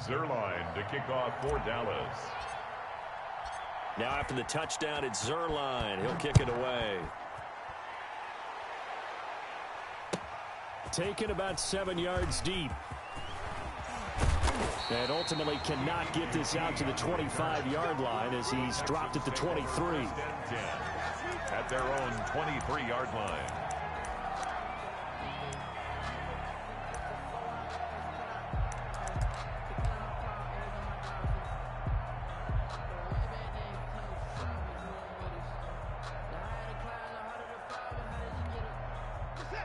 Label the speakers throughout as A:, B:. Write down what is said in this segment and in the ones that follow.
A: Zerline to kick off for Dallas.
B: Now after the touchdown, it's Zerline. He'll kick it away. Taken about 7 yards deep. And ultimately cannot get this out to the 25-yard line as he's dropped at the 23.
A: At their own 23-yard line.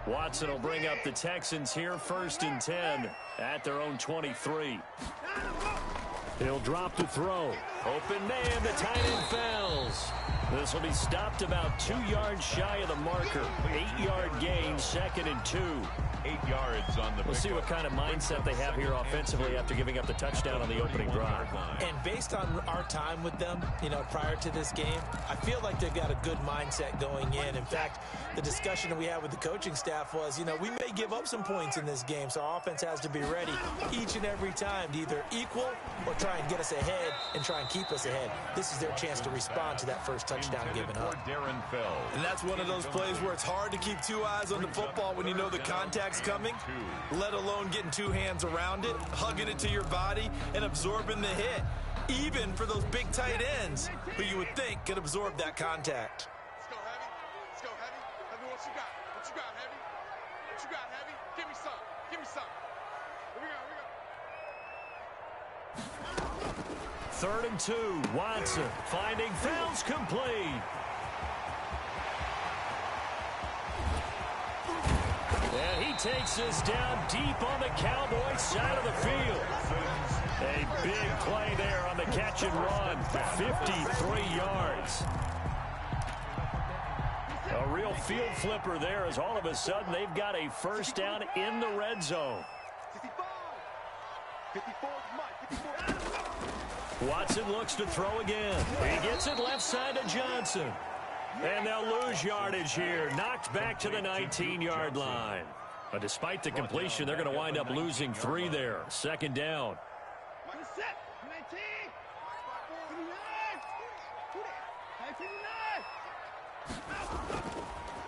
B: Watson will bring up the Texans here 1st and 10 at their own 23. He'll drop to throw. Open man, the tight end falls. This will be stopped about 2 yards shy of the marker. 8-yard gain, 2nd and 2.
A: 8 yards on the
B: We'll see what kind of mindset they have here offensively after giving up the touchdown on the opening drive.
C: And based on our time with them, prior to this game, I feel like they've got a good mindset going in. In fact, the discussion that we had with the coaching staff was, we may give up some points in this game, so our offense has to be ready each and every time to either equal or try and get us ahead and try and keep us ahead. This is their chance to respond to that first touchdown given up.
D: And that's one of those plays where it's hard to keep 2 eyes on the football when you know the contact's coming, let alone getting 2 hands around it, hugging it to your body, and absorbing the hit, even for those big tight ends who you would think could absorb that contact.
E: Let's go, Heavy. Let's go, Heavy. Heavy, what you got? What you got, Heavy? What you got, Heavy? Give me some. Give me some. Here we go. Here we go.
B: 3rd and 2. Watson finding Fells complete. And he takes us down deep on the Cowboys side of the field. A big play there on the catch and run. 53 yards. A real field flipper there as all of a sudden they've got a first down in the red zone.
E: 54.
B: Watson looks to throw again. He gets it left side to Johnson. And they'll lose yardage here. Knocked back to the 19-yard line. But despite the completion, they're going to wind up losing 3 there. 2nd down.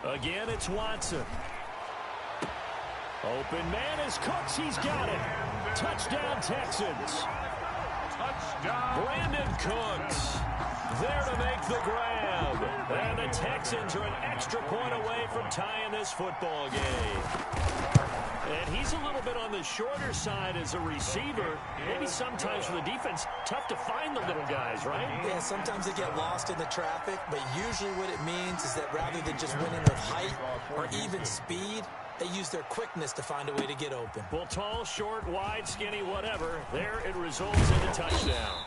B: Again, it's Watson. Open man is Cooks. He's got it. Touchdown, Texans.
A: Touchdown.
B: Brandon Cooks there to make the grab. And the Texans are an extra point away from tying this football game. And he's a little bit on the shorter side as a receiver. Maybe sometimes for the defense, tough to find the little guys, right?
C: Yeah, sometimes they get lost in the traffic, but usually what it means is that rather than just winning with height or even speed, they use their quickness to find a way to get open.
B: Well, tall, short, wide, skinny, whatever. There it results in a touchdown.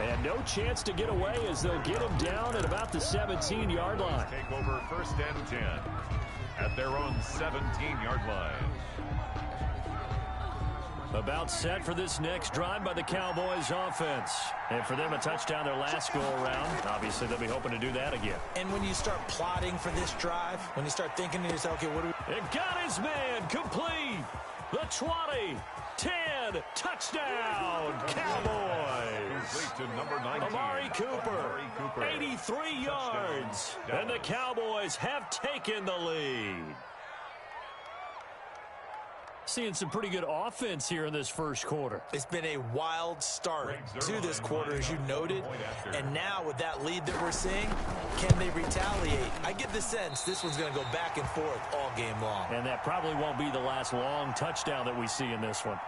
B: And no chance to get away as they'll get him down at about the 17-yard line.
A: Take over 1st and 10 at their own 17-yard line.
B: About set for this next drive by the Cowboys offense. And for them, a touchdown their last go-around. Obviously, they'll be hoping to do that again.
C: And when you start plotting for this drive, when you start thinking to yourself, okay, what do we...
B: It got his man complete. The 20, 10, touchdown, Cowboys.
A: Complete to number 19.
B: Amari Cooper, 83 yards. And the Cowboys have taken the lead. Seeing some pretty good offense here in this first quarter.
C: It's been a wild start to this quarter, as you noted. And now with that lead that we're seeing, can they retaliate? I get the sense this one's going to go back and forth all game long.
B: And that probably won't be the last long touchdown that we see in this one.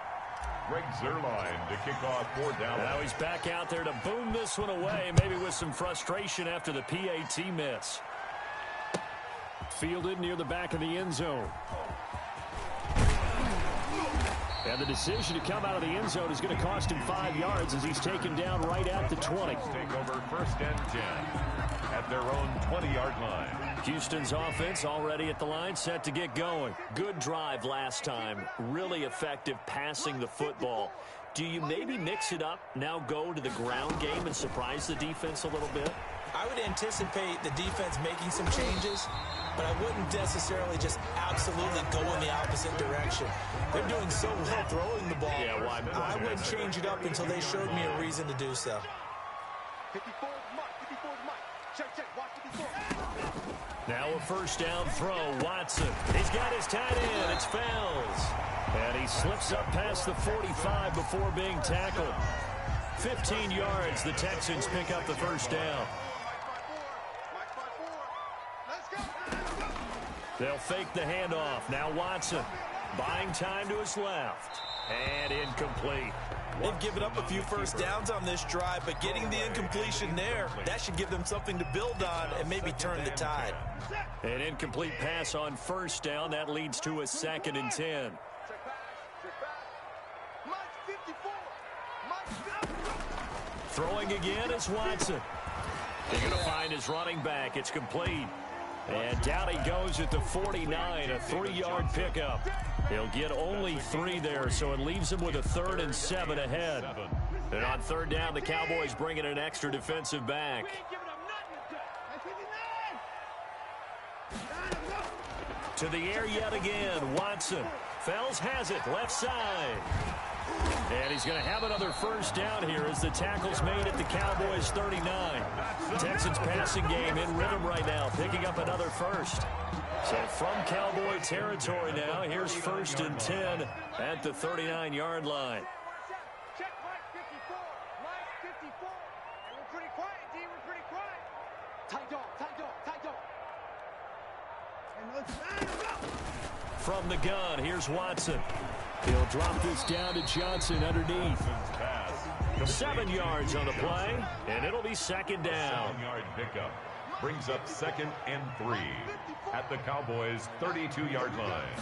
A: Greg Zerline to kick off for Dallas.
B: Now he's back out there to boom this one away, maybe with some frustration after the PAT miss. Fielded near the back of the end zone. And the decision to come out of the end zone is going to cost him 5 yards as he's taken down right at the 20.
A: Take over 1st and 10 at their own 20-yard line.
B: Houston's offense already at the line, set to get going. Good drive last time. Really effective passing the football. Do you maybe mix it up, now go to the ground game and surprise the defense a little bit?
C: I would anticipate the defense making some changes. but I wouldn't necessarily just absolutely go in the opposite direction. They're doing so well throwing the ball.
B: Yeah, why
C: I wouldn't change it up until they showed me a reason to do so.
E: 54 mark, 54 mark. Check, watch 54.
B: Now a first down throw, Watson. He's got his tight end, it's Fells. And he slips up past the 45 before being tackled. 15 yards, the Texans pick up the first down. They'll fake the handoff. Now Watson buying time to his left. And incomplete.
D: They've given up a few first downs on this drive, but getting the incompletion there, that should give them something to build on and maybe turn the tide.
B: An incomplete pass on first down. That leads to a 2nd and 10. Throwing again is Watson. They're going to find his running back. It's complete. And down he goes at the 49, a 3-yard pickup. He'll get only 3 there, so it leaves him with a 3rd and 7 ahead. And on 3rd down, the Cowboys bring in an extra defensive back. To the air yet again, Watson. Fells has it, left side. And he's going to have another first down here as the tackle's made at the Cowboys' 39. Texans passing game in rhythm right now, picking up another first. So from Cowboy territory now, here's 1st and 10 at the 39-yard line.
E: Check, Mike 54. Mike 54. And we're pretty quiet, D. We're pretty quiet. Tight dog.
B: From the gun, here's Watson. He'll drop this down to Johnson underneath. 7 yards on the play, and it'll be 2nd down.
A: 7-yard pickup brings up 2nd and 3 at the Cowboys' 32-yard line.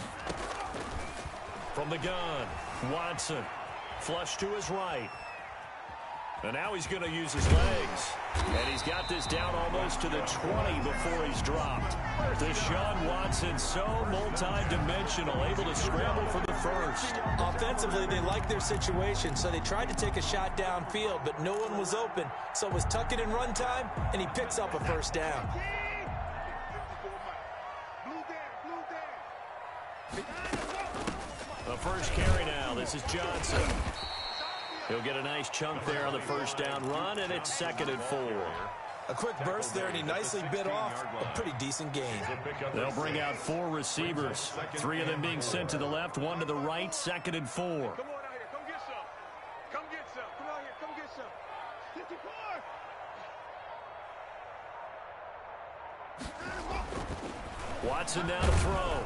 B: From the gun, Watson. Flush to his right. And now he's going to use his legs. And he's got this down almost to the 20 before he's dropped. Deshaun Watson, so multi-dimensional, able to scramble for the first.
C: Offensively, they like their situation, so they tried to take a shot downfield, but no one was open. So it was tuck it in run time, and he picks up a first down.
B: The first carry now. This is Johnson. He'll get a nice chunk there on the first down run, and it's 2nd and 4.
D: A quick burst there, and he nicely bit off a pretty decent gain.
B: They'll bring out 4 receivers, 3 of them being sent to the left, 1 to the right, 2nd and 4.
E: Come on out here. Come get some. Come get some. Come out here. Come get some. 54.
B: Watson now to throw.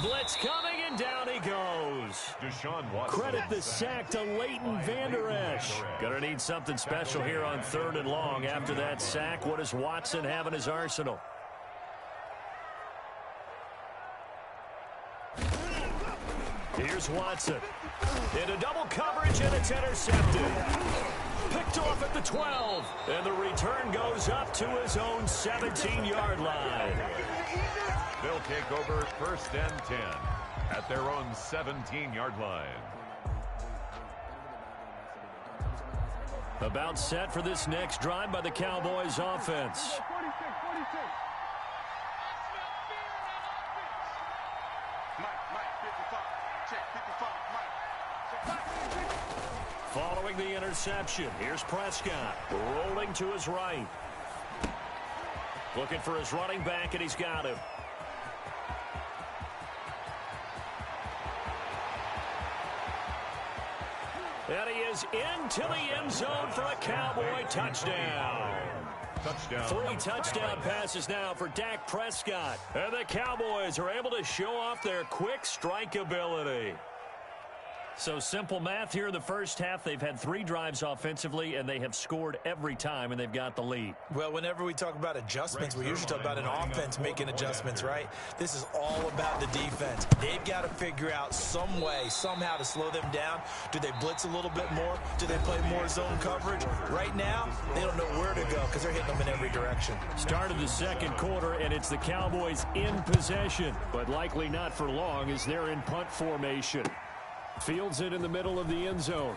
B: Blitz coming, and down he goes.
A: Deshaun Watson.
B: Credit the sack to Leighton Vander Esch. Gonna need something special here on 3rd and long. After that sack, what does Watson have in his arsenal? Here's Watson. Into double coverage, and it's intercepted. Picked off at the 12. And the return goes up to his own 17-yard line.
A: They'll take over 1st and 10 at their own 17-yard line.
B: About set for this next drive by the Cowboys offense. Following the interception, here's Prescott rolling to his right. Looking for his running back, and he's got him. And he is into the end zone for a Cowboy touchdown. 3 touchdown passes now for Dak Prescott. And the Cowboys are able to show off their quick strike ability. So simple math here in the first half. They've had 3 drives offensively, and they have scored every time, and they've got the lead.
C: Well, whenever we talk about adjustments, we usually talk about an offense making adjustments, right? This is all about the defense. They've got to figure out some way, somehow to slow them down. Do they blitz a little bit more? Do they play more zone coverage? Right now, they don't know where to go because they're hitting them in every direction.
B: Start of the second quarter, and it's the Cowboys in possession, but likely not for long as they're in punt formation. Fields it in the middle of the end zone.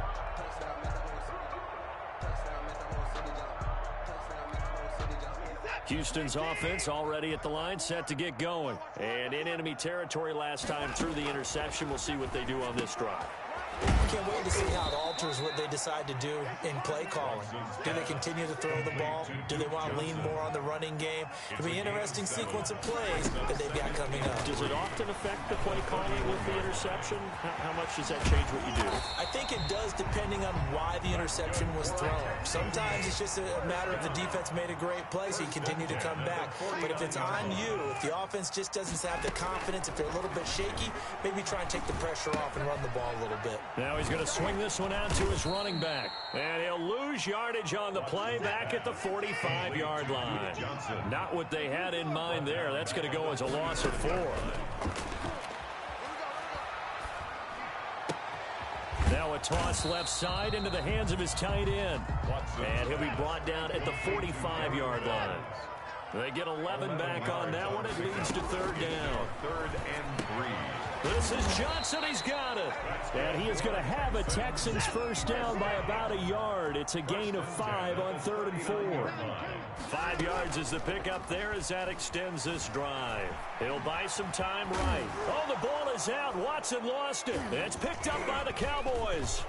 F: Touchdown, make the whole city jump. Touchdown, make the whole city jump.
B: Houston's offense already at the line, set to get going. And in enemy territory last time through the interception. We'll see what they do on this drive.
C: Can't wait to see how it alters what they decide to do in play calling. Do they continue to throw the ball? Do they want to lean more on the running game? It'll be an interesting sequence of plays that they've got coming up.
B: Does it often affect the play calling with the interception? How much does that change what you do?
C: I think it does depending on why the interception was thrown. Sometimes it's just a matter of the defense made a great play, so you continue to come back. But if it's on you, if the offense just doesn't have the confidence, if they're a little bit shaky, maybe try and take the pressure off and run the ball a little bit.
B: Now he's going to swing this one out to his running back. And he'll lose yardage on the play back at the 45-yard line. Not what they had in mind there. That's going to go as a loss of 4. Now a toss left side into the hands of his tight end. And he'll be brought down at the 45-yard line. They get 11 back on that one. It leads to 3rd down.
A: 3rd and 3.
B: This is Johnson. He's got it. And he is going to have a Texans first down by about a yard. It's a gain of 5 on 3rd and 4. 5 yards is the pickup there as that extends this drive. He'll buy some time right. Oh, the ball is out. Watson lost it. It's picked up by the Cowboys.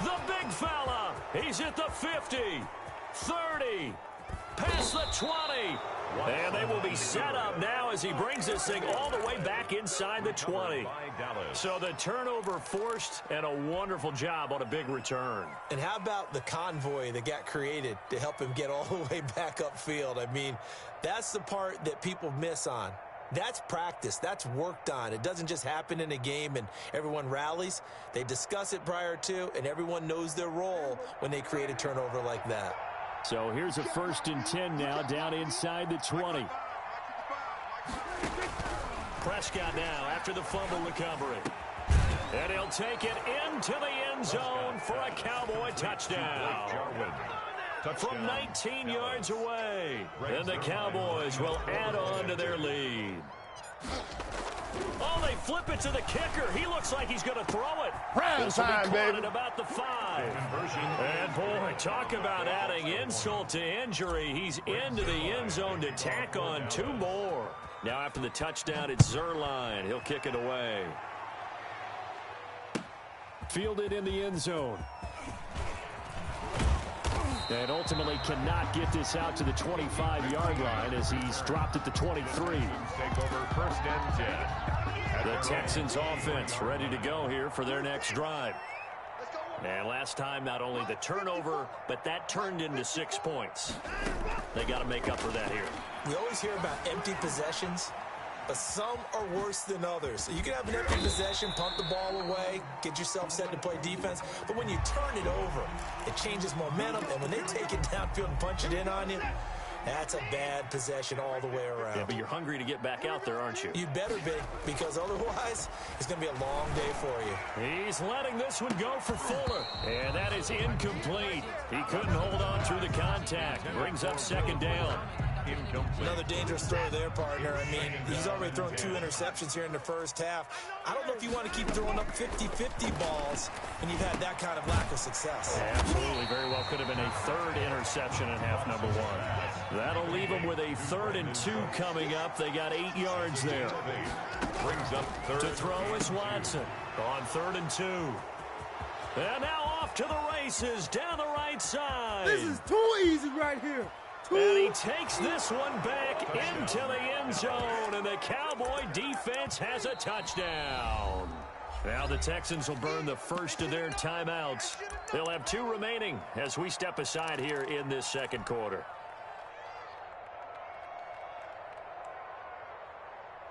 B: The big fella. He's at the 50, 30, past the 20. And they will be set up now as he brings this thing all the way back inside the 20. So the turnover forced, and a wonderful job on a big return.
C: And how about the convoy that got created to help him get all the way back upfield? I mean, that's the part that people miss on. That's practice. That's worked on. It doesn't just happen in a game and everyone rallies. They discuss it prior to, and everyone knows their role when they create a turnover like that.
B: So here's a 1st and 10 now down inside the 20. Prescott now after the fumble recovery. And he'll take it into the end zone for a Cowboy touchdown. From 19 yards away. And the Cowboys will add on to their lead. Oh, they flip it to the kicker. He looks like he's going to throw it. This will be caught at about the 5. And, boy, talk about adding insult to injury. He's into the end zone to tack on 2 more. Now after the touchdown, it's Zerline. He'll kick it away. Fielded in the end zone. And ultimately cannot get this out to the 25-yard line as he's dropped at the 23.
A: Take over 1st and 10.
B: The Texans offense ready to go here for their next drive. And last time, not only the turnover, but that turned into 6 points. They got to make up for that here.
C: We always hear about empty possessions, but some are worse than others. So you can have an empty possession, punt the ball away, get yourself set to play defense. But when you turn it over, it changes momentum. And when they take it downfield and punch it in on you, that's a bad possession all the way around.
B: Yeah, but you're hungry to get back out there, aren't you?
C: You better be, because otherwise it's going to be a long day for you.
B: He's letting this one go for Fuller. And that is incomplete. He couldn't hold on through the contact. Brings up 2nd down.
C: Another dangerous throw there, partner. I mean, he's already thrown 2 interceptions here in the first half. I don't know if you want to keep throwing up 50-50 balls when you've had that kind of lack of success.
B: Yeah, absolutely. Very well could have been a 3rd interception in half number 1. That'll leave them with a 3rd and 2 coming up. They got 8 yards there.
A: Brings up 3rd.
B: To throw is Watson on 3rd and 2. And now off to the races down the right side.
F: This is too easy right here.
B: And he takes this one back into the end zone, and the Cowboy defense has a touchdown. Now the Texans will burn the first of their timeouts. They'll have 2 remaining as we step aside here in this 2nd quarter.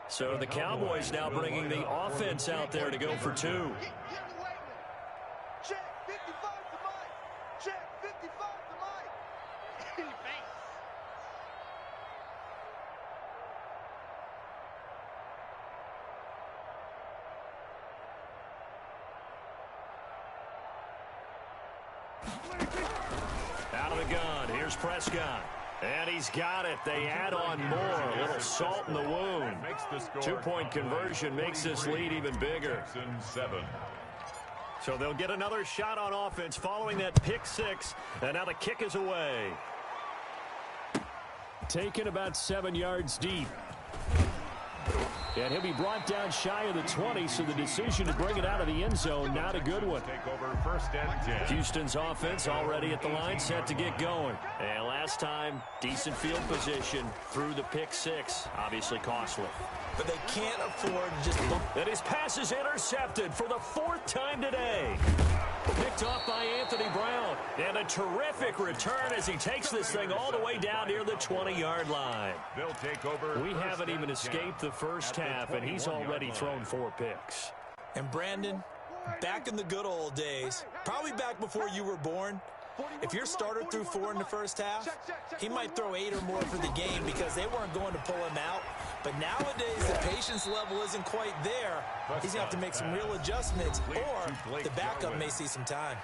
B: So the Cowboys now bringing the offense out there to go for 2.
E: Check 55 to Mike. Check 55 to Mike.
B: Out of the gun, here's Prescott. And he's got it. They add on more. A little salt in the wound. 2-point conversion makes this lead even bigger.
A: 7.
B: So they'll get another shot on offense following that pick 6. And now the kick is away. Taken about 7 yards deep. And he'll be brought down shy of the 20, so the decision to bring it out of the end zone, not a good one.
A: Take over 1st and 10.
B: Houston's offense already at the line, set to get going. And last time, decent field position through the pick 6. Obviously costly.
C: But they can't afford to just bump.
B: And his pass is intercepted for the 4th time today. Picked off by Anthony Brown. And a terrific return as he takes this thing all the way down near the 20-yard line.
A: They'll take over.
B: We haven't even escaped the first half, and he's already thrown 4 picks.
C: And Brandon, back in the good old days, probably back before you were born, if your starter threw 4 in the first half, he might throw 8 or more for the game because they weren't going to pull him out. But nowadays, the patience level isn't quite there. He's going to have to make some real adjustments, or the backup may see some time.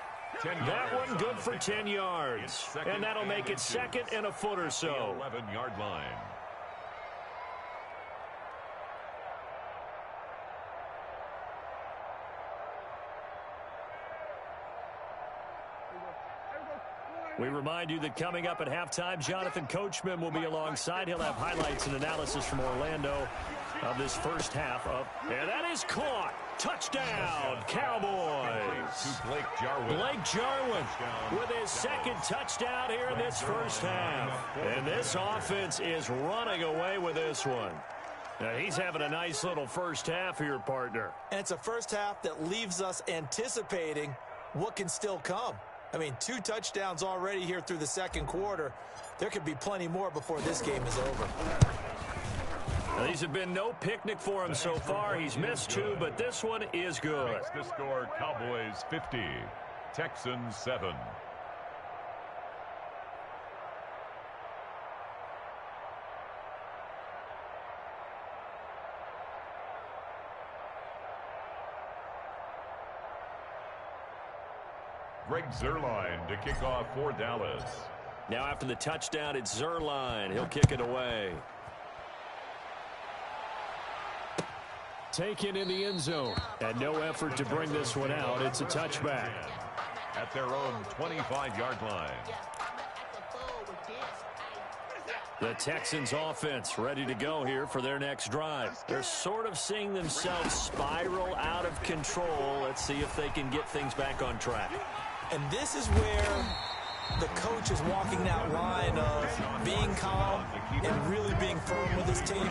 B: That one good for 10 yards. And that'll make it 2nd and a foot or so.
A: 11-yard line.
B: We remind you that coming up at halftime, Jonathan Coachman will be alongside. He'll have highlights and analysis from Orlando of this first half. And that is caught. Touchdown, Cowboys.
A: To Blake Jarwin.
B: Blake Jarwin with his 2nd touchdown here in this first half. And this offense is running away with this one. Now, he's having a nice little first half here, partner.
C: And it's a first half that leaves us anticipating what can still come. I mean, 2 touchdowns already here through the 2nd quarter. There could be plenty more before this game is over.
B: Well, these have been no picnic for him so far. He's missed 2, but this one is good.
A: Makes the score Cowboys 50, Texans 7. Greg Zuerlein to kick off for Dallas.
B: Now after the touchdown, it's Zuerlein. He'll kick it away. Taken in the end zone. And no effort to bring this one out. It's a touchback.
A: At their own 25-yard line.
B: The Texans offense ready to go here for their next drive. They're sort of seeing themselves spiral out of control. Let's see if they can get things back on track.
C: And this is where the coach is walking that line of being calm and really being firm with his team.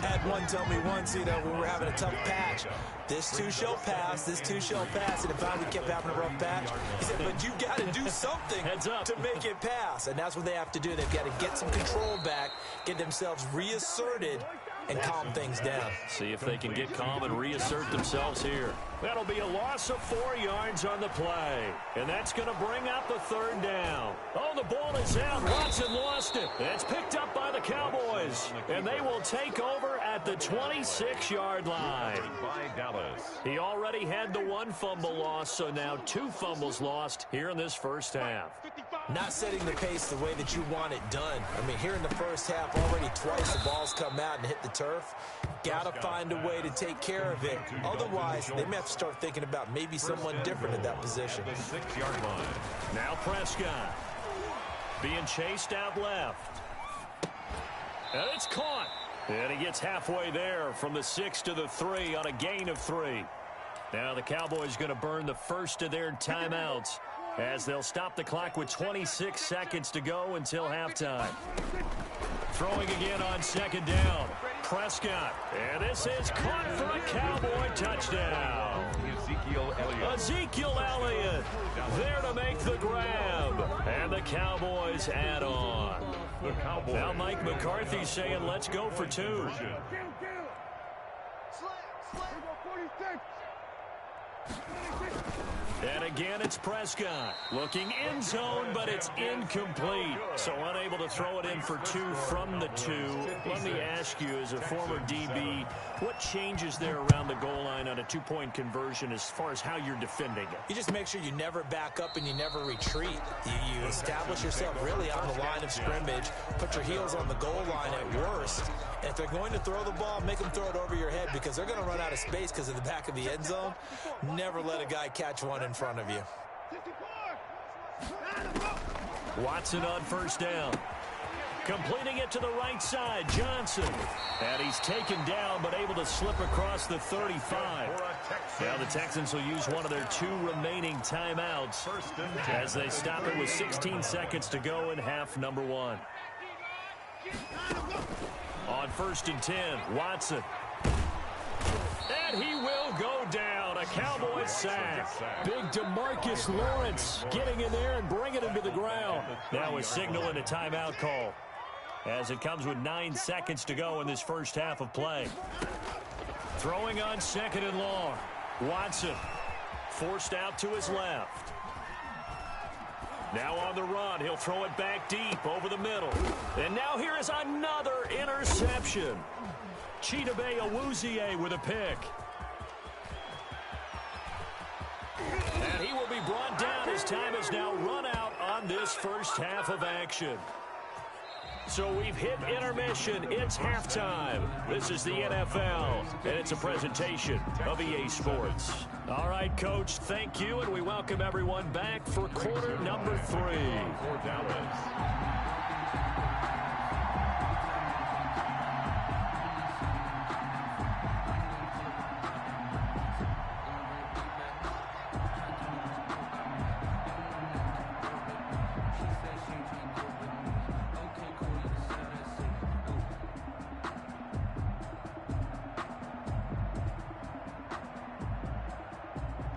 C: Had one tell me once, when we were having a tough patch, this too shall pass, this too shall pass. And if I kept having a rough patch, he said, but you got to do something to make it pass. And that's what they have to do. They've got to get some control back, get themselves reasserted, and calm things down.
B: See if they can get calm and reassert themselves here. That'll be a loss of 4 yards on the play. And that's going to bring up the 3rd down. Oh, the ball is out. Watson lost it. It's picked up by the Cowboys. And they will take over at the 26-yard line.
A: By Dallas.
B: He already had the 1 fumble loss, so now 2 fumbles lost here in this first half.
C: Not setting the pace the way that you want it done. I mean, here in the first half, already twice the ball's come out and hit the turf. Got to find a way to take care of it. Otherwise, they may have to start thinking about maybe someone different at that position.
A: The 6-yard line.
B: Now Prescott being chased out left. And it's caught. And he gets halfway there from the 6 to the 3 on a gain of 3. Now the Cowboys going to burn the first of their timeouts as they'll stop the clock with 26 seconds to go until halftime. Throwing again on 2nd down. Prescott. And this is caught for a Cowboy touchdown. Ezekiel Elliott there to make the grab. And the Cowboys add on. Now Mike McCarthy saying, let's go for 2. And again, it's Prescott. Looking in zone, but it's incomplete. So unable to throw it in for 2 from the 2. Let me ask you, as a former DB, what changes there around the goal line on a 2-point conversion as far as how you're defending it?
C: You just make sure you never back up and you never retreat. You establish yourself really on the line of scrimmage. Put your heels on the goal line at worst. And if they're going to throw the ball, make them throw it over your head because they're going to run out of space because of the back of the end zone. Never let a guy catch one in front of you.
B: Watson on first down. Completing it to the right side, Johnson. And he's taken down, but able to slip across the 35. Now the Texans will use one of their 2 remaining timeouts as they stop it with 16 seconds to go in half number 1. On 1st and 10, Watson. And he will go down. A Cowboys sack. Big DeMarcus Lawrence getting in there and bringing him to the ground. Now a signal and a timeout call, as it comes with 9 seconds to go in this first half of play. Throwing on 2nd and long. Watson forced out to his left. Now on the run. He'll throw it back deep over the middle. And now here is another interception. Chidobe Awuzie with a pick. And he will be brought down as time has now run out on this first half of action. So we've hit intermission. It's halftime. This is the NFL, and it's a presentation of EA Sports. All right, Coach, thank you, and we welcome everyone back for quarter number 3.
A: For Dallas.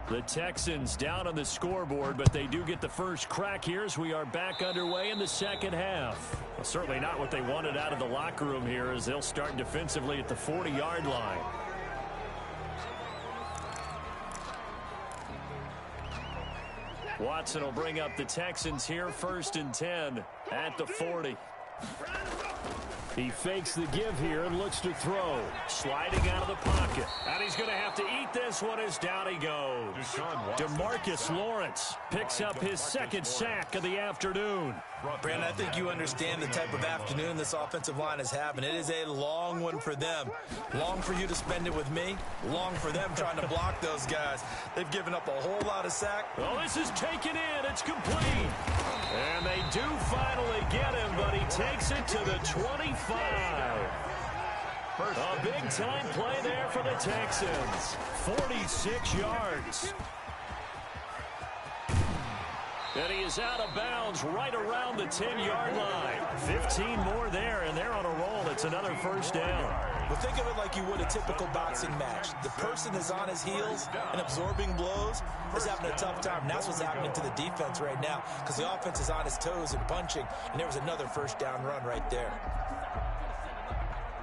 B: The Texans down on the scoreboard, but they do get the first crack here as we are back underway in the second half. Well, certainly not what they wanted out of the locker room here, as they'll start defensively at the 40-yard line. Watson will bring up the Texans here, 1st and 10 at the 40. He fakes the give here and looks to throw. Sliding out of the pocket. And he's going to have to eat this one as down he goes. DeMarcus Lawrence picks up his 2nd sack of the afternoon.
C: Brandon, I think you understand the type of afternoon this offensive line is having. It is a long one for them. Long for you to spend it with me. Long for them trying to block those guys. They've given up a whole lot of sack.
B: Well, this is taken in. It's complete. And they do finally get him, but he takes it to the 25. A big-time play there for the Texans. 46 yards. And he is out of bounds right around the 10-yard line. 15 more there, and they're on a roll. It's another first down.
C: Well, think of it like you would a typical boxing match. The person is on his heels and absorbing blows is having a tough time. And that's what's happening to the defense right now, because the offense is on his toes and punching, and there was another first down run right there.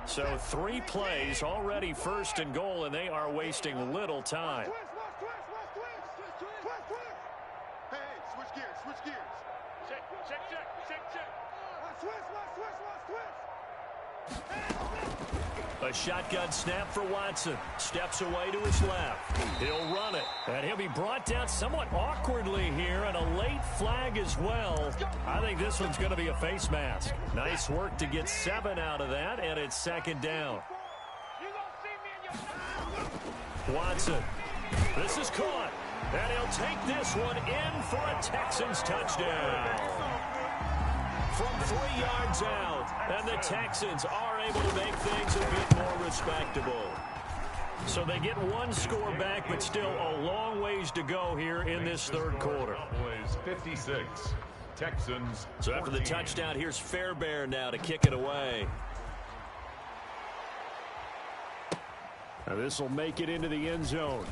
B: So 3 plays already 1st and goal, and they are wasting little time. A shotgun snap for Watson. Steps away to his left. He'll run it. And he'll be brought down somewhat awkwardly here, and a late flag as well. I think this one's going to be a face mask. Nice work to get 7 out of that, and it's 2nd down. Watson. This is caught. And he'll take this one in for a Texans touchdown. From 3 yards out, and the Texans are able to make things a bit more respectable. So they get 1 score back, but still a long ways to go here in this 3rd quarter.
A: Cowboys 56, Texans 14.
B: So after the touchdown, here's Fairbairn now to kick it away. Now this will make it into the end zone.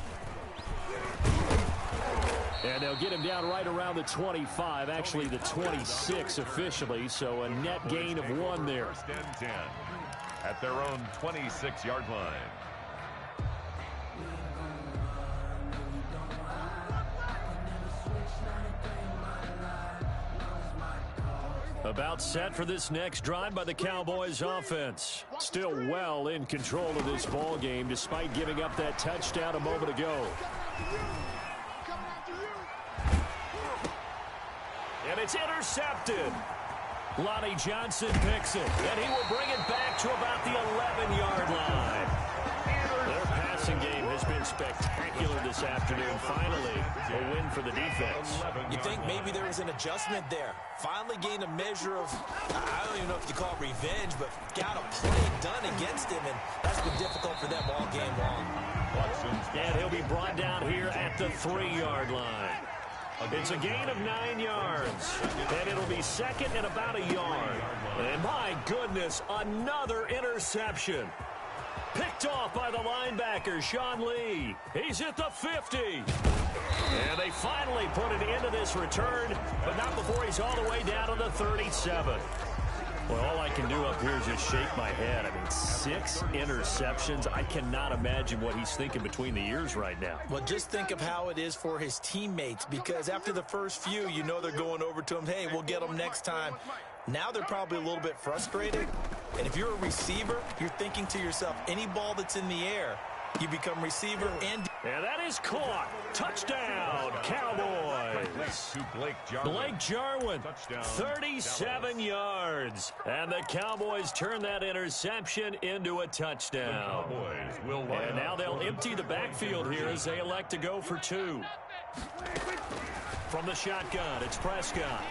B: And they'll get him down right around the 25, actually the 26 officially, so a net gain of 1 there.
A: 1st and 10 at their own 26-yard line.
B: About set for this next drive by the Cowboys offense. Still well in control of this ball game despite giving up that touchdown a moment ago. And it's intercepted. Lonnie Johnson picks it, and he will bring it back to about the 11-yard line. Their pass passing game has been spectacular this afternoon. Finally, a win for the defense.
C: You think maybe there was an adjustment there. Finally gained a measure of, I don't even know if you call it revenge, but got a play done against him, and that's been difficult for them all game long.
B: And he'll be brought down here at the 3-yard line. It's a gain of 9 yards, and it'll be second and about a yard. And my goodness, another interception. Picked off by the linebacker, Sean Lee. He's at the 50. And they finally put an end to this return, but not before he's all the way down to the 37. Well, all I can do up here is just shake my head. I mean, 6 interceptions. I cannot imagine what he's thinking between the ears right now.
C: Well, just think of how it is for his teammates, because after the first few, you know they're going over to him, hey, we'll get them next time. Now they're probably a little bit frustrated. And if you're a receiver, you're thinking to yourself, any ball that's in the air, you become receiver and...
B: And that is caught. Touchdown, Cowboys. Blake Jarwin, 37 yards. And the Cowboys turn that interception into a touchdown. And now they'll empty the backfield here as they elect to go for 2. From the shotgun, it's Prescott.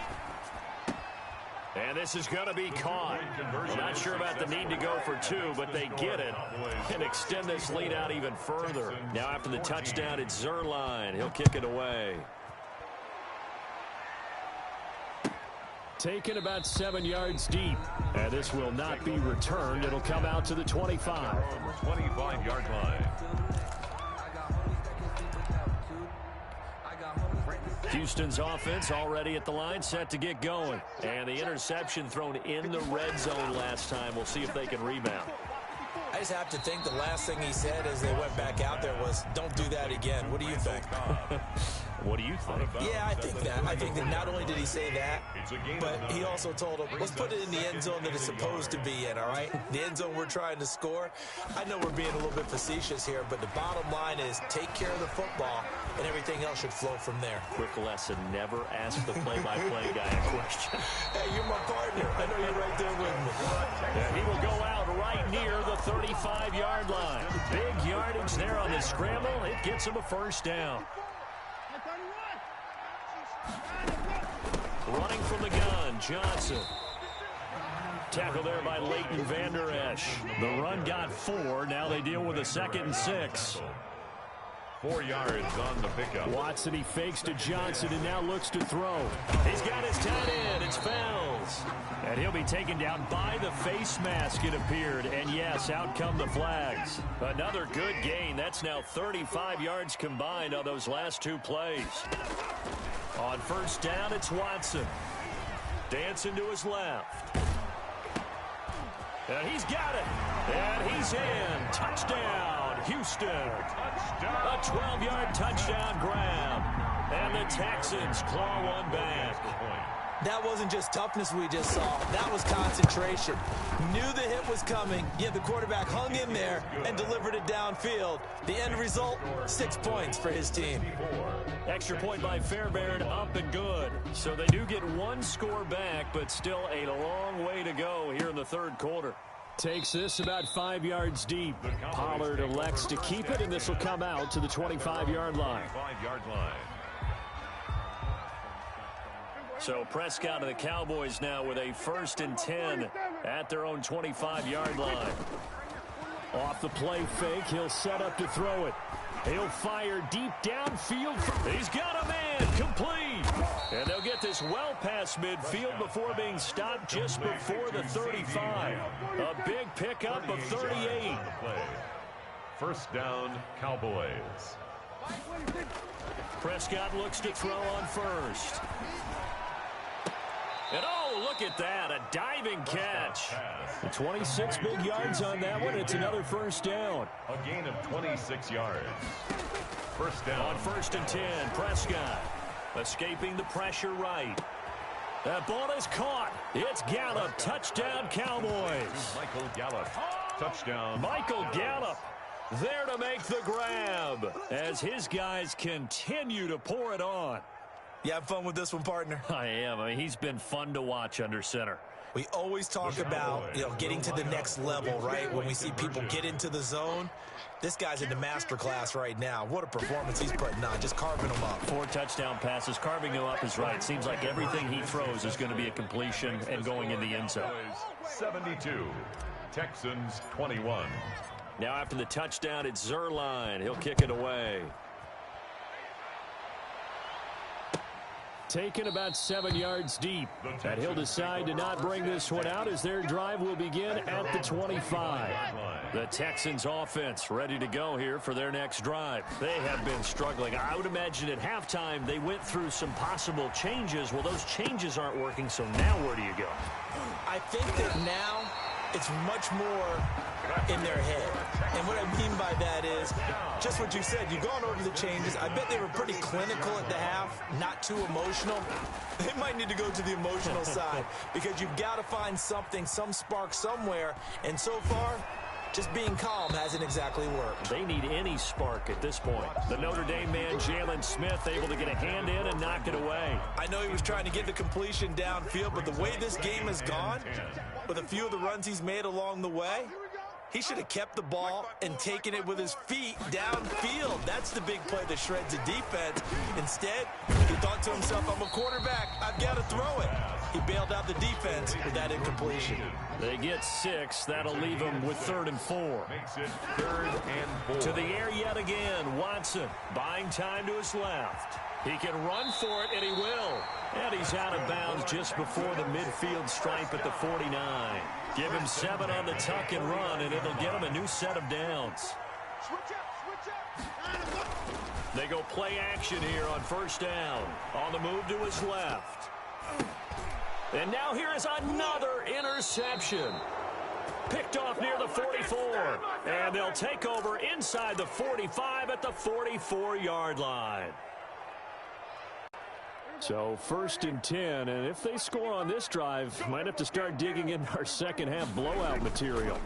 B: And this is going to be caught. I'm not sure about the need to go for 2, but they get it and extend this lead out even further. Now after the touchdown, it's Zerline. He'll kick it away. Taken about 7 yards deep. And this will not be returned. It'll come out to the 25.
A: 25-yard line.
B: Houston's offense already at the line, set to get going. And the interception thrown in the red zone last time. We'll see if they can rebound.
C: I just have to think the last thing he said as they went back out there was, don't do that again. What do you think?
B: What do you think?
C: Yeah, I think that. I think that not only did he say that, but he also told him, let's put it in the end zone that it's supposed to be in, all right? The end zone we're trying to score. I know we're being a little bit facetious here, but the bottom line is take care of the football, and everything else should flow from there.
B: Quick lesson, never ask the play-by-play guy a question.
C: Hey, you're my partner. I know you're right there with me.
B: And he will go out right near the 35-yard line. Big yardage there on the scramble. It gets him a first down. Running from the gun, Johnson. Tackle there by Leighton Vander Esch. The run got 4. Now they deal with a 2nd and 6.
A: 4 yards on the pickup.
B: Watson, he fakes to Johnson and now looks to throw. He's got his tight end. It's Fells. And he'll be taken down by the face mask, it appeared. And yes, out come the flags. Another good gain. That's now 35 yards combined on those last 2 plays. On first down, it's Watson. Dancing to his left. And he's got it. And he's in. Touchdown, Houston. A 12-yard touchdown grab. And the Texans claw one back.
C: That wasn't just toughness we just saw. That was concentration. Knew the hit was coming, yet the quarterback hung in there and delivered it downfield. The end result, 6 points for his team.
B: Extra point by Fairbairn, up and good. So they do get 1 score back, but still a long way to go here in the 3rd quarter. Takes this about 5 yards deep. Pollard elects to keep it, and this will come out to the 25-yard line.
A: 25-yard line.
B: So Prescott and the Cowboys now with a 1st and 10 at their own 25-yard line. Off the play fake, he'll set up to throw it. He'll fire deep downfield. He's got a man, complete. And they'll get this well past midfield before being stopped just before the 35. A big pickup of 38.
A: First down, Cowboys.
B: Prescott looks to throw on first. And oh, look at that, a diving catch. 26 big yards on that one. It's another first down.
A: A gain of 26 yards. First down.
B: On 1st and 10, Prescott escaping the pressure right. That ball is caught. It's Gallup. Touchdown, Cowboys.
A: Michael Gallup. Touchdown.
B: Michael Gallup there to make the grab as his guys continue to pour it on.
D: You have fun with this one, partner?
B: I am. I mean, he's been fun to watch under center.
C: We always talk about, getting to the next level, right? When we see people get into the zone. This guy's in the master class right now. What a performance he's putting on, just carving them up.
B: 4 touchdown passes. Carving him up is right. Seems like everything he throws is going to be a completion and going in the end zone.
A: 72. Texans 21.
B: Now after the touchdown, it's Zerline. He'll kick it away. Taken about 7 yards deep. And he'll decide to not bring this one out as their drive will begin at the 25. The Texans offense ready to go here for their next drive. They have been struggling. I would imagine at halftime they went through some possible changes. Well, those changes aren't working, so now where do you go?
C: I think that now it's much more in their head. And what I mean by that is just what you said. You've gone over the changes. I bet they were pretty clinical at the half, not too emotional. They might need to go to the emotional side because you've got to find something, some spark somewhere. And so far, just being calm hasn't exactly worked.
B: They need any spark at this point. The Notre Dame man, Jalen Smith, able to get a hand in and knock it away.
D: I know he was trying to get the completion downfield, but the way this game has gone, with a few of the runs he's made along the way, he should have kept the ball and taken it with his feet downfield. That's the big play that shreds the defense. Instead, he thought to himself, I'm a quarterback. I've got to throw it. He bailed out the defense with that incompletion.
B: They get 6. That'll leave them with 3rd and 4.
A: Makes it 3rd and 4.
B: To the air yet again. Watson buying time to his left. He can run for it, and he will. And he's out of bounds just before the midfield stripe at the 49. Give him 7 on the tuck and run, and it'll get him a new set of downs. They go play action here on 1st down. On the move to his left. And now here is another interception. Picked off near the 44. And they'll take over inside the 45 at the 44-yard line. So 1st and 10, and if they score on this drive, might have to start digging in our second half blowout material.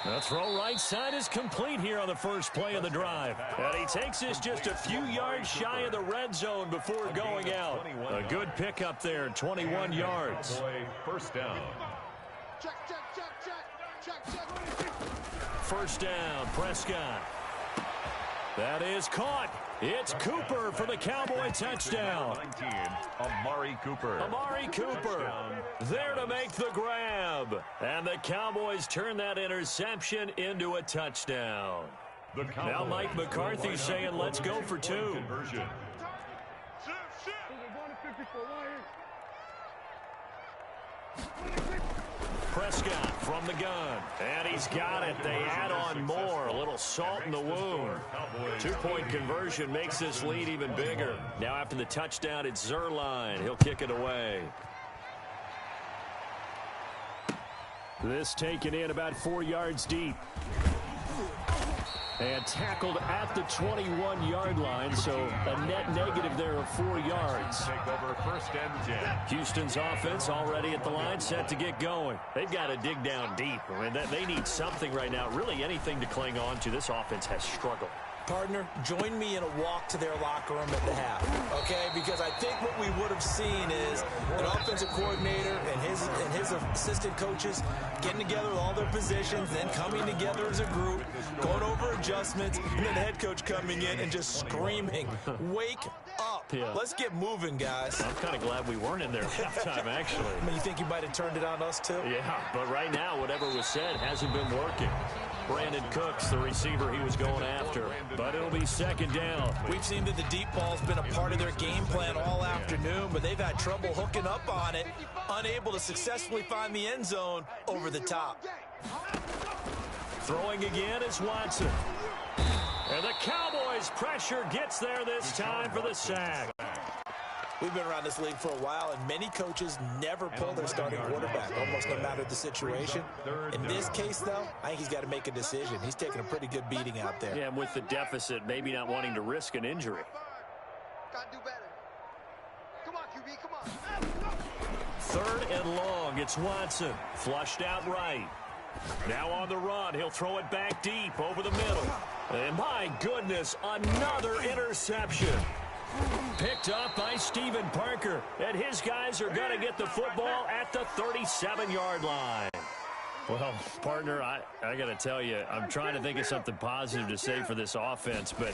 B: The throw right side is complete here on the first play of the drive. And he takes this just a few yards shy of the red zone before going out. A good pickup there, 21 yards.
A: 1st down.
B: 1st down, Prescott. That is caught. It's Cooper for the Cowboy touchdown.
A: 19, Amari Cooper.
B: Amari Cooper there to make the grab. And the Cowboys turn that interception into a touchdown. Now Mike McCarthy saying, let's go for 2.
A: Conversion.
B: Prescott from the gun. And he's got it. They add on more. A little salt in the wound. 2-point conversion makes this lead even bigger. Now after the touchdown, it's Zerline. He'll kick it away. This taken in about 4 yards deep. And tackled at the 21-yard line, so a net negative there of 4 yards.
A: Take over 1st and 10.
B: Houston's offense already at the line, set to get going. They've got to dig down deep. I mean, they need something right now, really anything to cling on to. This offense has struggled.
C: Partner, join me in a walk to their locker room at the half, okay? Because I think what we would have seen is an offensive coordinator and his assistant coaches getting together with all their positions, then coming together as a group, going over adjustments, and then the head coach coming in and just screaming, wake up. Yeah. Let's get moving, guys.
B: I'm kind of glad we weren't in there at halftime, actually.
C: I mean, you think you might have turned it on us, too?
B: Yeah, but right now, whatever was said hasn't been working. Brandon Cooks, the receiver he was going after. But it'll be 2nd down.
C: We've seen that the deep ball's been a part of their game plan all afternoon, but they've had trouble hooking up on it, unable to successfully find the end zone over the top.
B: Throwing again is Watson. And the Cowboys' pressure gets there this time for the sack.
C: We've been around this league for a while, and many coaches never pull their starting quarterback, almost no matter the situation. In this case, though, I think he's got to make a decision. He's taking a pretty good beating out there.
B: Yeah, and with the deficit, maybe not wanting to risk an injury.
E: Gotta do better. Come on, QB, come on.
B: 3rd and long, it's Watson. Flushed out right. Now on the run, he'll throw it back deep over the middle. And my goodness, another interception. Picked up by Stephen Parker. And his guys are going to get the football at the 37-yard line. Well, partner, I got to tell you, I'm trying to think of something positive to say for this offense, but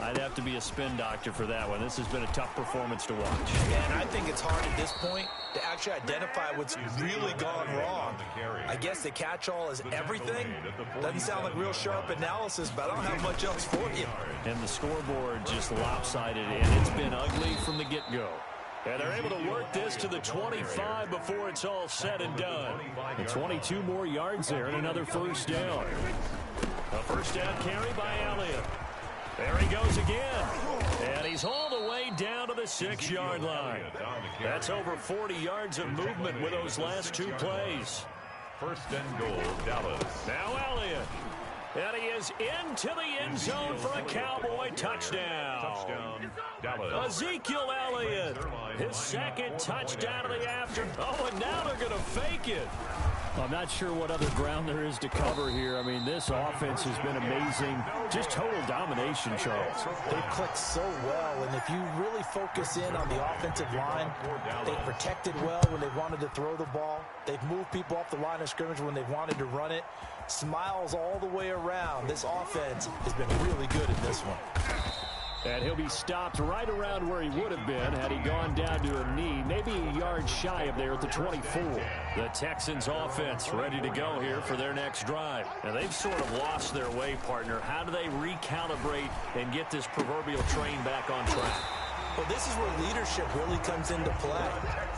B: I'd have to be a spin doctor for that one. This has been a tough performance to watch.
C: And I think it's hard at this point to actually identify what's really gone wrong. I guess the catch-all is everything. Doesn't sound like real sharp analysis, but I don't have much else for you.
B: And the scoreboard just lopsided, and it's been ugly from the get-go. And they're able to work this to the 25 before it's all said and done. And 22 more yards there and another first down. A first down carry by Elliott. There he goes again. And he's all the way down to the 6-yard line. That's over 40 yards of movement with those last two plays.
A: First and goal, Dallas.
B: Now Elliott. And he is into the end zone for a Cowboy touchdown.
A: Touchdown, Dallas.
B: Ezekiel Elliott, his second touchdown of the afternoon. Oh, and now they're going to fake it. I'm not sure what other ground there is to cover here. I mean, this offense has been amazing. Just total domination, Charles.
C: They've clicked so well, and if you really focus in on the offensive line, they've protected well when they wanted to throw the ball. They've moved people off the line of scrimmage when they wanted to run it. Smiles all the way around. This offense has been really good in this one.
B: And he'll be stopped right around where he would have been had he gone down to a knee, maybe a yard shy of there at the 24. The Texans offense ready to go here for their next drive. And they've sort of lost their way, partner. How do they recalibrate and get this proverbial train back on track?
C: Well, this is where leadership really comes into play.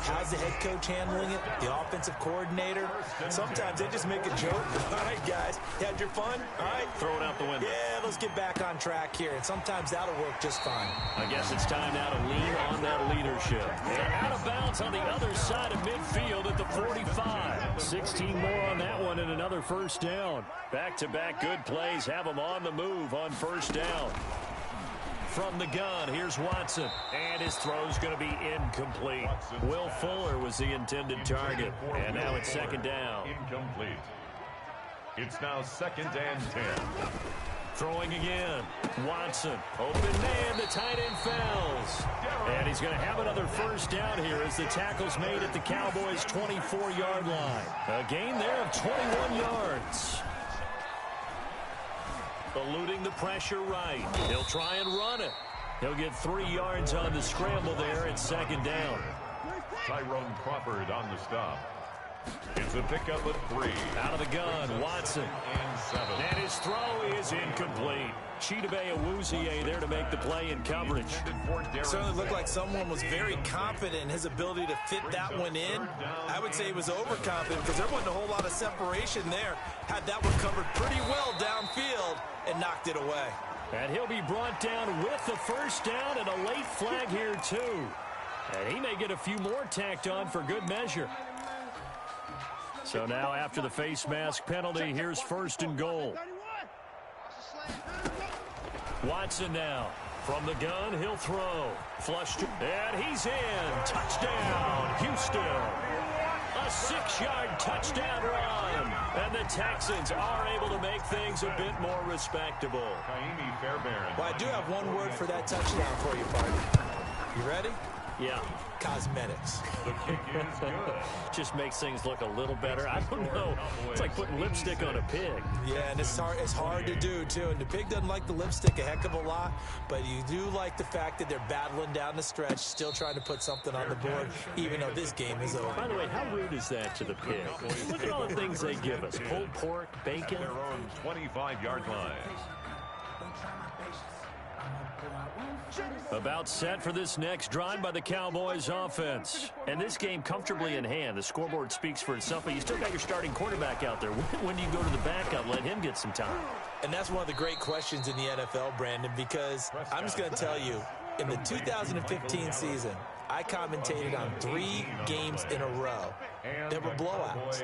C: How's the head coach handling it? The offensive coordinator? Sometimes they just make a joke. All right, guys, you had your fun? All right.
B: Throw it out the window.
C: Yeah, let's get back on track here. And sometimes that'll work just fine.
B: I guess it's time now to lean on that leadership. And out of bounds on the other side of midfield at the 45. 16 more on that one and another first down. Back-to-back good plays have them on the move on first down. From the gun, here's Watson. And his throw's going to be incomplete. Will Fuller was the intended target. And now it's second down.
A: Incomplete. It's now second and 10.
B: Throwing again. Watson. Open man. The tight end falls. And he's going to have another first down here as the tackle's made at the Cowboys' 24-yard line. A gain there of 21 yards. Eluding the pressure right. He'll try and run it. He'll get 3 yards on the scramble there at second down.
A: Tyrone Crawford on the stop. It's a pickup of 3.
B: Out of the gun, Watson.
A: And 7.
B: And his throw is incomplete. Chidobe Awuzie there to make the play in coverage.
C: It certainly looked like someone was very confident in his ability to fit that one in. I would say he was overconfident because there wasn't a whole lot of separation there. Had that one covered pretty well downfield and knocked it away.
B: And he'll be brought down with the first down and a late flag here too. And he may get a few more tacked on for good measure. So now after the face mask penalty, here's first and goal. Watson now. From the gun, he'll throw. Flushed. And he's in. Touchdown, Houston. A 6-yard touchdown run. And the Texans are able to make things a bit more respectable.
C: Well, I do have one word for that touchdown for you, partner. You ready?
B: Yeah.
C: Cosmetics.
A: The kick is good.
B: Just makes things look a little better. I don't know. It's like putting lipstick on a pig.
C: Yeah, and it's hard to do, too. And the pig doesn't like the lipstick a heck of a lot, but you do like the fact that they're battling down the stretch, still trying to put something on the board, even though this game is over.
B: By the way, how rude is that to the pig? Look at all the things they give us. Pulled pork, bacon.
A: Their own 25-yard line.
B: About set for this next drive by the Cowboys offense. And this game comfortably in hand. The scoreboard speaks for itself, but you still got your starting quarterback out there. When do you go to the backup, let him get some time?
C: And that's one of the great questions in the NFL, Brandon, because I'm just going to tell you, in the 2015 season, I commentated on 3 games in a row that were blowouts.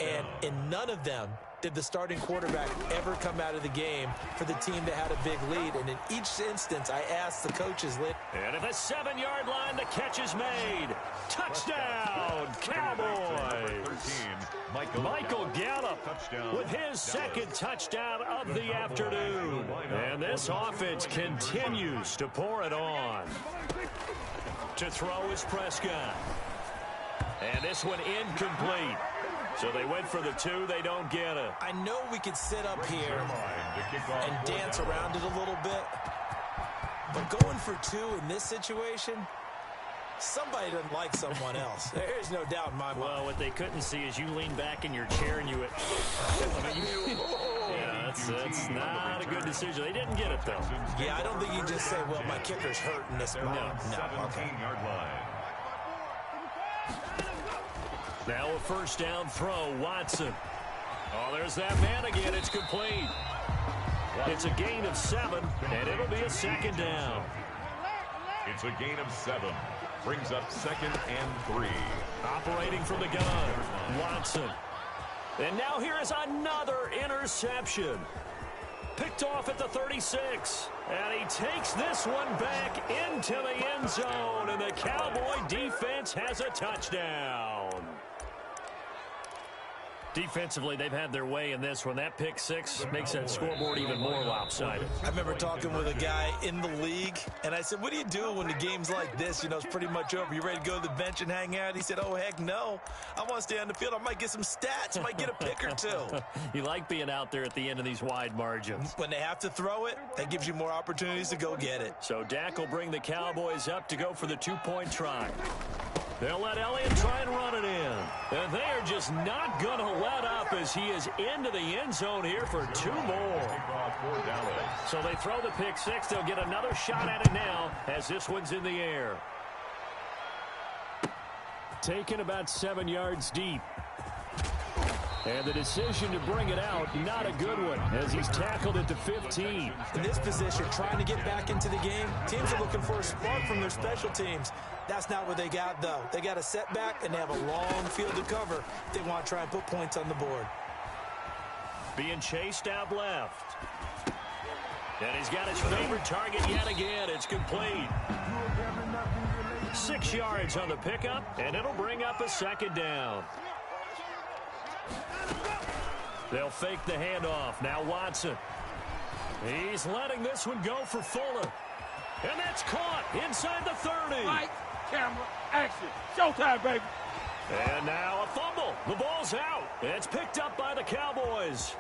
C: And in none of them did the starting quarterback ever come out of the game for the team that had a big lead. And in each instance, I asked the coaches.
B: And at the 7-yard line, the catch is made. Touchdown, Cowboys. Michael Gallup with his second touchdown of the afternoon. And this offense continues to pour it on. To throw is Prescott. And this one incomplete. So they went for the 2. They don't get it.
C: I know we could sit up here and dance around it a little bit. But going for 2 in this situation, somebody doesn't like someone else. There's no doubt in my mind.
B: Well, what they couldn't see is you lean back in your chair and you went, yeah, that's not a good decision. They didn't get it, though.
C: Yeah, I don't think you can just say, well, my kicker's hurt in this moment. No. Okay.
B: Now a first down throw, Watson. Oh, there's that man again. It's complete. It's a gain of 7, and it'll be a second down.
A: It's a gain of 7. Brings up 2nd and 3.
B: Operating from the gun, Watson. And now here is another interception. Picked off at the 36. And he takes this one back into the end zone. And the Cowboy defense has a touchdown. Defensively, they've had their way in this one. That pick 6 makes that scoreboard even more lopsided.
C: I remember talking with a guy in the league, and I said, what do you do when the game's like this? You know, it's pretty much over. You ready to go to the bench and hang out? He said, oh, heck no. I want to stay on the field. I might get some stats. I might get a pick or 2.
B: You like being out there at the end of these wide margins.
C: When they have to throw it, that gives you more opportunities to go get it.
B: So Dak will bring the Cowboys up to go for the 2-point try. They'll let Elliott try and run it in. And they are just not going to let up as he is into the end zone here for 2 more. So they throw the pick 6. They'll get another shot at it now as this one's in the air. Taken about 7 yards deep. And the decision to bring it out, not a good one, as he's tackled at the 15.
C: In this position, trying to get back into the game, teams are looking for a spark from their special teams. That's not what they got, though. They got a setback, and they have a long field to cover. They want to try and put points on the board.
B: Being chased out left. And he's got his favorite target yet again. It's complete. 6 yards on the pickup, and it'll bring up a second down. They'll fake the handoff. Now Watson. He's letting this one go for Fuller. And that's caught inside the 30.
F: Light, camera, action. Showtime, baby.
B: And now a fumble. The ball's out. It's picked up by the Cowboys.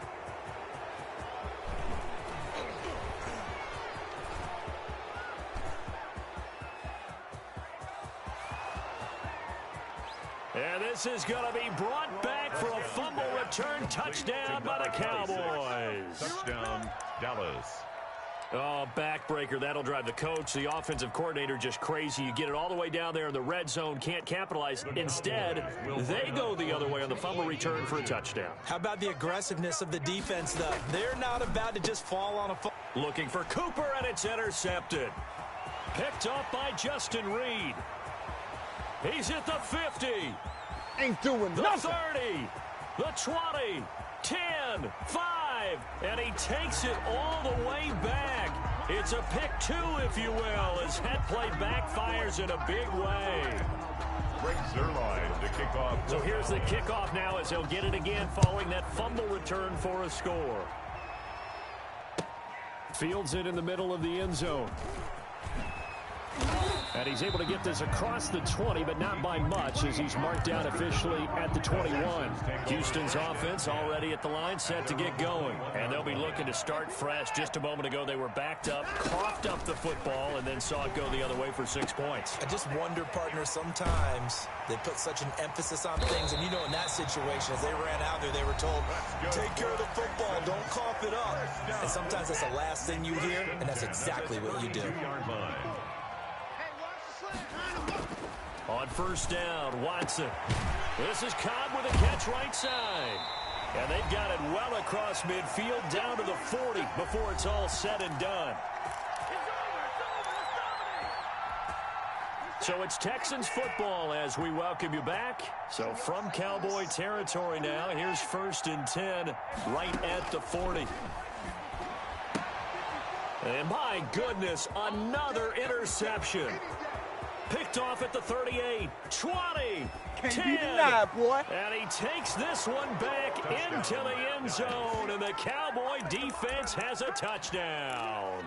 B: And this is going to be brought back for a fumble return touchdown by the Cowboys.
A: Touchdown, Dallas.
B: Oh, backbreaker. That'll drive the coach, the offensive coordinator, just crazy. You get it all the way down there in the red zone, can't capitalize. Instead, they go the other way on the fumble return for a touchdown.
C: How about the aggressiveness of the defense, though? They're not about to just fall on a fumble.
B: Looking for Cooper, and it's intercepted. Picked up by Justin Reed. He's at the 50.
F: Ain't doing
B: the
F: nothing.
B: 30. The 20. 10. 5. And he takes it all the way back. It's a pick 2, if you will, as head play backfires in a big way.
A: Greg Zuerlein to kick off.
B: So here's the kickoff now as he'll get it again following that fumble return for a score. Fields it in the middle of the end zone. And he's able to get this across the 20, but not by much, as he's marked down officially at the 21. Houston's offense already at the line, set to get going. And they'll be looking to start fresh. Just a moment ago, they were backed up, coughed up the football, and then saw it go the other way for 6 points.
C: I just wonder, partner, sometimes they put such an emphasis on things. And, you know, in that situation, as they ran out there, they were told, take care of the football, don't cough it up. And sometimes that's the last thing you hear, and that's exactly what you do.
B: On first down, Watson. This is Cobb with a catch right side. And they've got it well across midfield down to the 40 before it's all said and done. So it's Texans football as we welcome you back. So from Cowboy territory now, here's 1st and 10 right at the 40. And my goodness, another interception. Picked off at the 38, 20, 10.
F: Boy.
B: And he takes this one back into the end zone, and the Cowboy defense has a touchdown.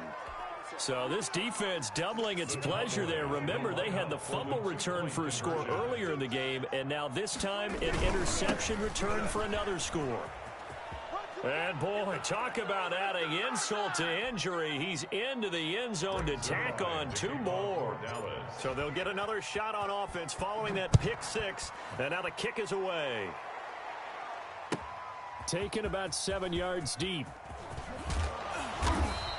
B: So this defense doubling its pleasure there. Remember, they had the fumble return for a score earlier in the game, and now this time an interception return for another score. And, boy, talk about adding insult to injury. He's into the end zone to tack on 2 more. So they'll get another shot on offense following that pick 6, and now the kick is away. Taken about 7 yards deep.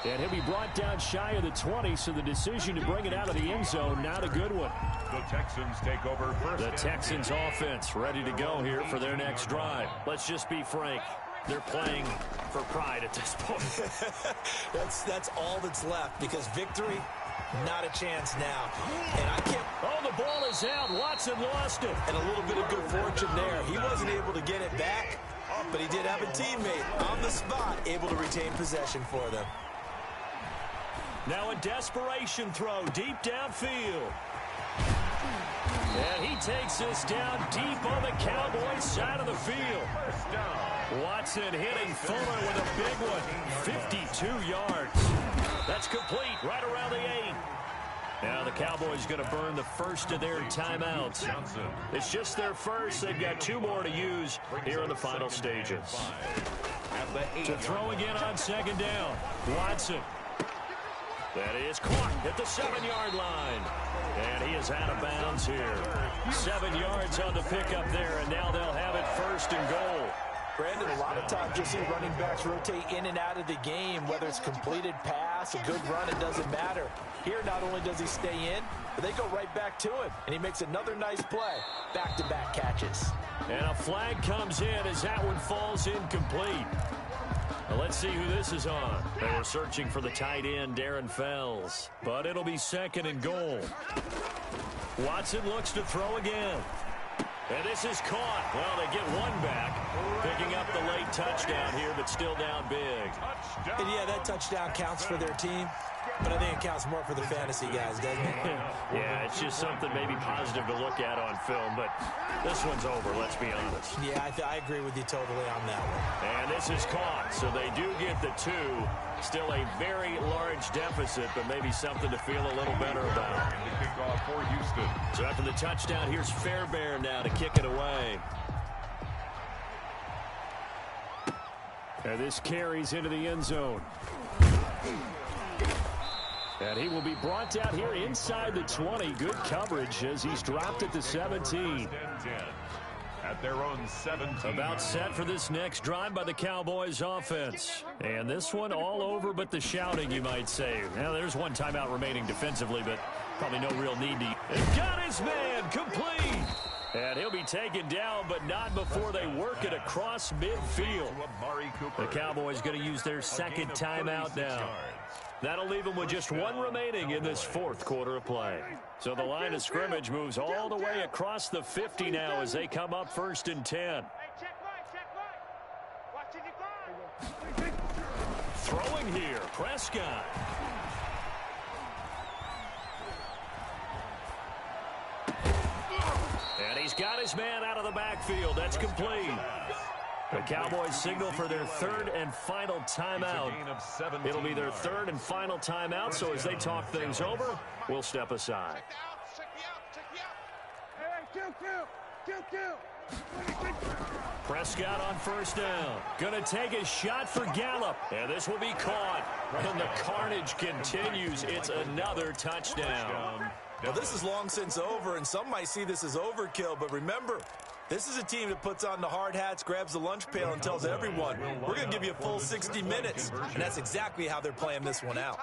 B: And he'll be brought down shy of the 20, so the decision to bring it out of the end zone, not a good one.
A: The Texans take over first.
B: The Texans offense ready to go here for their next drive. Let's just be frank. They're playing for pride at this point.
C: That's all that's left, because victory, not a chance now. And I can't...
B: Oh, the ball is out. Watson lost it.
C: And a little bit of good fortune there. He wasn't able to get it back, but he did have a teammate on the spot able to retain possession for them.
B: Now a desperation throw deep downfield. And he takes this down deep on the Cowboys side of the field. Watson hitting Fuller with a big one. 52 yards. That's complete right around the 8. Now the Cowboys going to burn the first of their timeouts. It's just their first. They've got 2 more to use here in the final stages. To throw again on 2nd down. Watson. That is caught at the 7-yard line. And he is out of bounds here. 7 yards on the pickup there, and now they'll have it 1st and goal.
C: Brandon, a lot of times you'll see running backs rotate in and out of the game, whether it's completed pass, a good run, it doesn't matter. Here, not only does he stay in, but they go right back to him, and he makes another nice play. Back-to-back catches.
B: And a flag comes in as that one falls incomplete. Now let's see who this is on. They were searching for the tight end, Darren Fells. But it'll be 2nd and goal. Watson looks to throw again. And this is caught. Well, they get one back. Picking up the late touchdown here, but still down big.
C: And yeah, that touchdown counts for their team. But I think it counts more for the fantasy guys, doesn't it?
B: Yeah, it's just something maybe positive to look at on film, but this one's over, let's be honest.
C: Yeah, I agree with you totally on that one.
B: And this is caught, so they do get the 2. Still a very large deficit, but maybe something to feel a little better about.
A: And the kickoff for Houston.
B: So after the touchdown, here's Fairbairn now to kick it away. And this carries into the end zone. And he will be brought down here inside the 20. Good coverage as he's dropped at the 17.
A: At their own 17.
B: About set for this next drive by the Cowboys offense. And this one all over but the shouting, you might say. Now, there's one timeout remaining defensively, but probably no real need to. And got his man complete. And he'll be taken down, but not before they work it across midfield. The Cowboys going to use their 2nd timeout now. That'll leave them with just 1 remaining in this 4th quarter of play. So the line of scrimmage moves all the way across the 50 now as they come up 1st and 10. Throwing here, Prescott. And he's got his man out of the backfield. That's complete. The Cowboys signal for their 3rd and final timeout. It'll be their 3rd and final timeout, so as they talk things over, we'll step aside. Prescott on 1st down. Gonna take a shot for Gallup. And this will be caught. And the carnage continues. It's another touchdown.
C: Well, this is long since over, and some might see this as overkill, but remember, this is a team that puts on the hard hats, grabs the lunch pail, and tells everyone, we're going to give you a full 60 minutes. And that's exactly how they're playing this one out.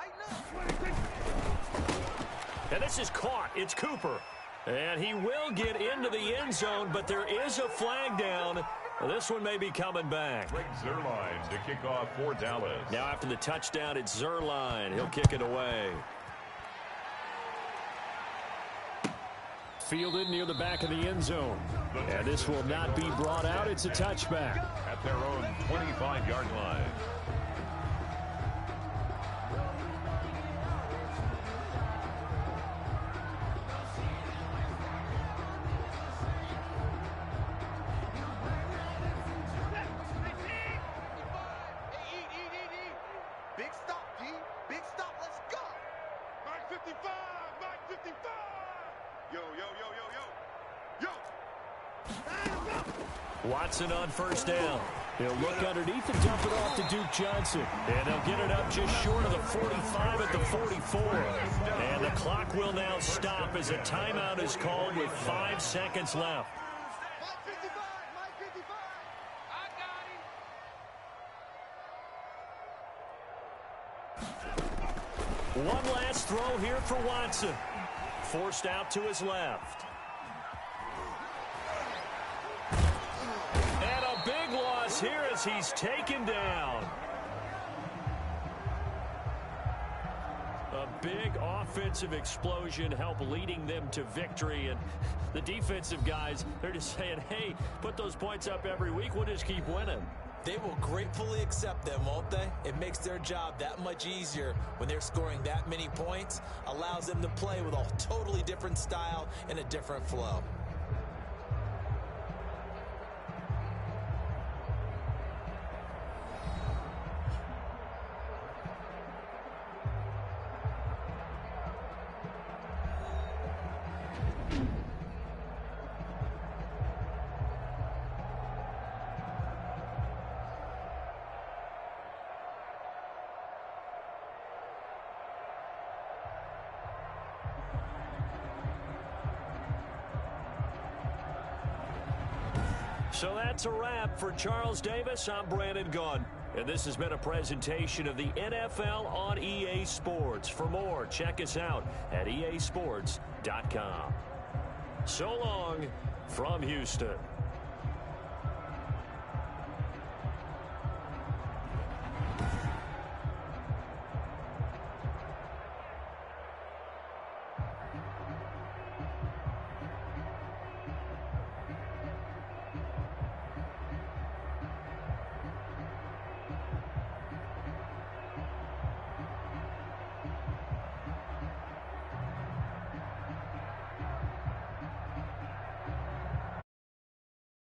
B: And this is caught. It's Cooper. And he will get into the end zone, but there is a flag down. This one may be coming back.
A: Greg Zuerlein to kick off for Dallas.
B: Now after the touchdown, it's Zuerlein. He'll kick it away. fielded near the back of the end zone. And this will not be brought out. It's a touchback.
A: At their own 25-yard line.
E: Big stop, D. Big stop. Let's go. Mike 55. Mike 55. Yo, yo, yo, yo, yo. Yo.
B: Watson on first down. He'll look underneath and dump it off to Duke Johnson. And they'll get it up just short of the 45 at the 44. And the clock will now stop as a timeout is called with 5 seconds left.
E: Mike 55. Mike 55. I got him.
B: One last throw here for Watson. Forced out to his left. And a big loss here as he's taken down. A big offensive explosion helped leading them to victory. And the defensive guys, they're just saying, hey, put those points up every week. We'll just keep winning.
C: They will gratefully accept them, won't they? It makes their job that much easier when they're scoring that many points. Allows them to play with a totally different style and a different flow.
B: So that's a wrap for Charles Davis. I'm Brandon Gunn. And this has been a presentation of the NFL on EA Sports. For more, check us out at easports.com. So long from Houston.